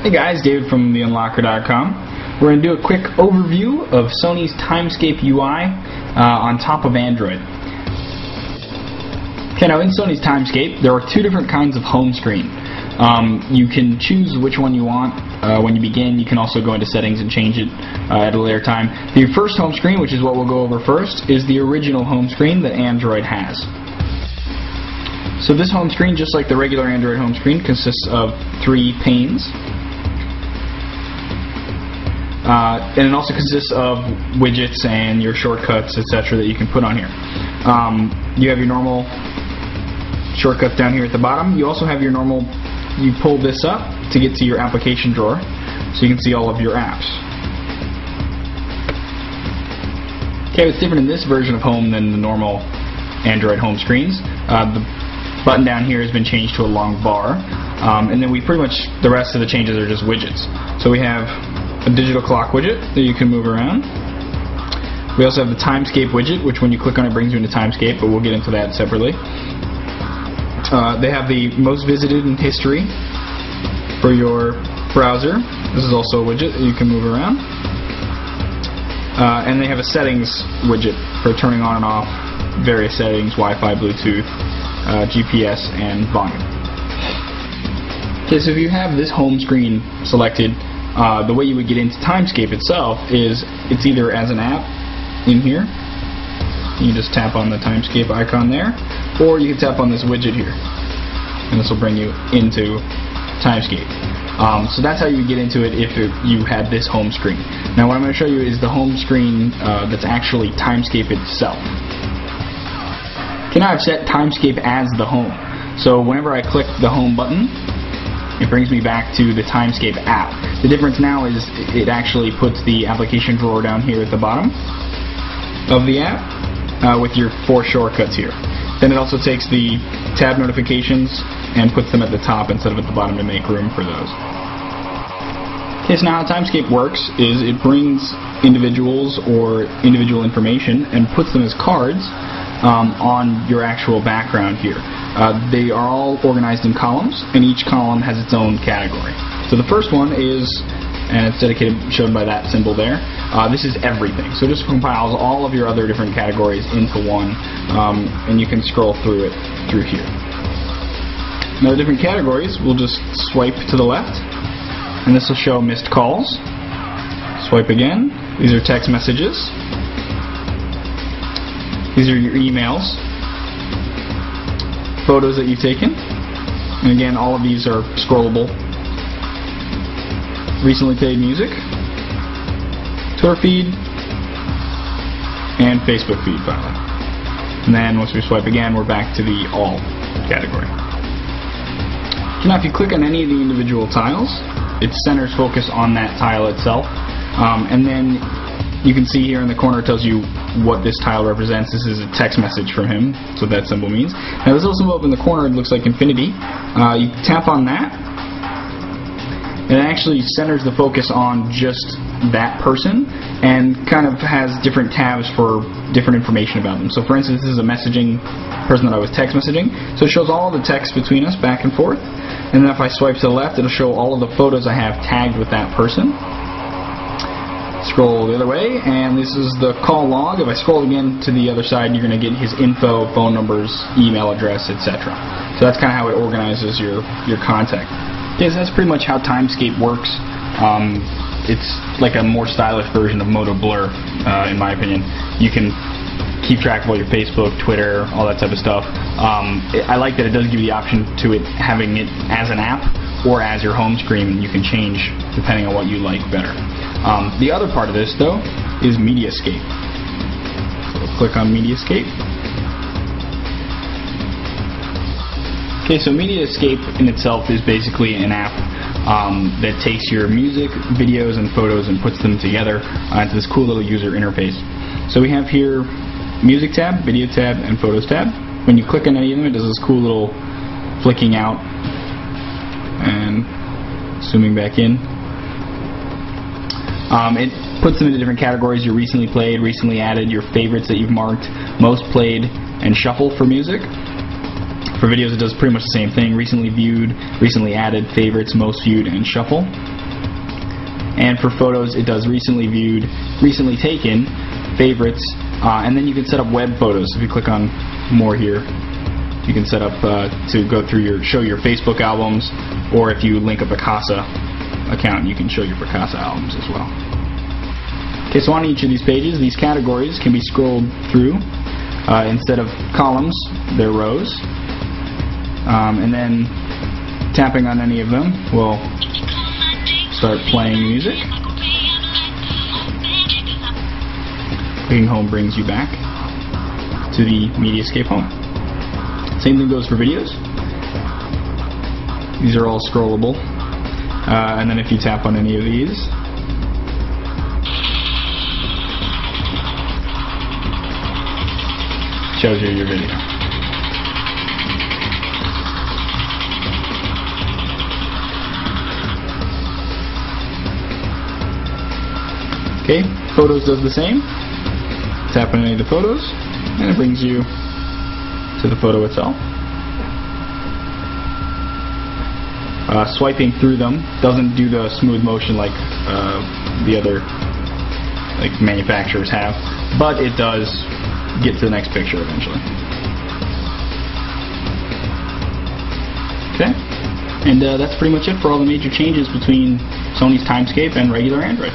Hey guys, David from theunlocker.com. We're going to do a quick overview of Sony's Timescape UI on top of Android. Okay, now in Sony's Timescape, there are two different kinds of home screen. You can choose which one you want when you begin. You can also go into settings and change it at a later time. The first home screen, which is what we'll go over first, is the original home screen that Android has. So this home screen, just like the regular Android home screen, consists of 3 panes. And it also consists of widgets and your shortcuts, etc. that you can put on here. You have your normal shortcuts down here at the bottom. You also have your normal, you pull this up to get to your application drawer, so you can see all of your apps. Okay, what's different in this version of Home than the normal Android home screens? The button down here has been changed to a long bar, and then the rest of the changes are just widgets. So we have a digital clock widget that you can move around. We also have the Timescape widget, which when you click on it brings you into Timescape, but we'll get into that separately. They have the most visited in history for your browser. This is also a widget that you can move around. And they have a settings widget for turning on and off various settings, Wi-Fi, Bluetooth, GPS, and volume. Okay, so if you have this home screen selected, the way you would get into Timescape itself is it's either as an app in here. You just tap on the Timescape icon there, or you can tap on this widget here, and this will bring you into Timescape. So that's how you would get into it if you had this home screen. Now what I'm going to show you is the home screen that's actually Timescape itself. Okay, now I've set Timescape as the home. So whenever I click the home button, it brings me back to the Timescape app. The difference now is it actually puts the application drawer down here at the bottom of the app with your 4 shortcuts here. Then it also takes the tab notifications and puts them at the top instead of at the bottom to make room for those. Okay, so now how Timescape works is it brings individuals or individual information and puts them as cards on your actual background here. They are all organized in columns, and each column has its own category. So the first one is, and it's shown by that symbol there, this is everything. So it just compiles all of your other different categories into one, and you can scroll through it through here. Now the different categories, we'll just swipe to the left, and this will show missed calls. Swipe again. These are text messages. These are your emails, photos that you've taken, and again all of these are scrollable. Recently played music, Twitter feed, and Facebook feed finally. And then once we swipe again, we're back to the all category. Now if you click on any of the individual tiles, it centers focus on that tile itself, and then you can see here in the corner it tells you what this tile represents. This is a text message from him, so that symbol means. Now this little symbol up in the corner, it looks like infinity. You tap on that, and it actually centers the focus on just that person and kind of has different tabs for different information about them. So for instance, this is a messaging person that I was text messaging, so it shows all the text between us back and forth, and then if I swipe to the left, it'll show all of the photos I have tagged with that person. Scroll the other way, and this is the call log. If I scroll again to the other side, you're going to get his info, phone numbers, email address, etc. So that's kind of how it organizes your contact. Okay, so that's pretty much how Timescape works. It's like a more stylish version of Moto Blur, in my opinion. You can keep track of all your Facebook, Twitter, all that type of stuff. I like that it does give you the option to having it as an app or as your home screen, and you can change depending on what you like better. The other part of this, though, is Mediascape. So we'll click on Mediascape. Okay, so Mediascape in itself is basically an app that takes your music, videos, and photos and puts them together into this cool little user interface. So we have here Music tab, Video tab, and Photos tab. When you click on any of them, it does this cool little flicking out and zooming back in. It puts them into different categories: your recently played, recently added, your favorites that you've marked, most played, and shuffle for music. For videos, it does pretty much the same thing: recently viewed, recently added, favorites, most viewed, and shuffle. And for photos, it does recently viewed, recently taken, favorites, and then you can set up web photos. If you click on more here, you can set up to go through show your Facebook albums, or if you link a Picasa account, you can show your Picasa albums as well. Okay, so on each of these pages, these categories can be scrolled through. Instead of columns, they're rows. And then tapping on any of them will start playing music. Clicking home brings you back to the Mediascape home. Same thing goes for videos. These are all scrollable. And then if you tap on any of these, shows you your video. Okay, photos does the same. Tap on any of the photos, and it brings you to the photo itself. Swiping through them doesn't do the smooth motion like the other manufacturers have, but it does get to the next picture eventually. Okay, and that's pretty much it for all the major changes between Sony's Timescape and regular Android.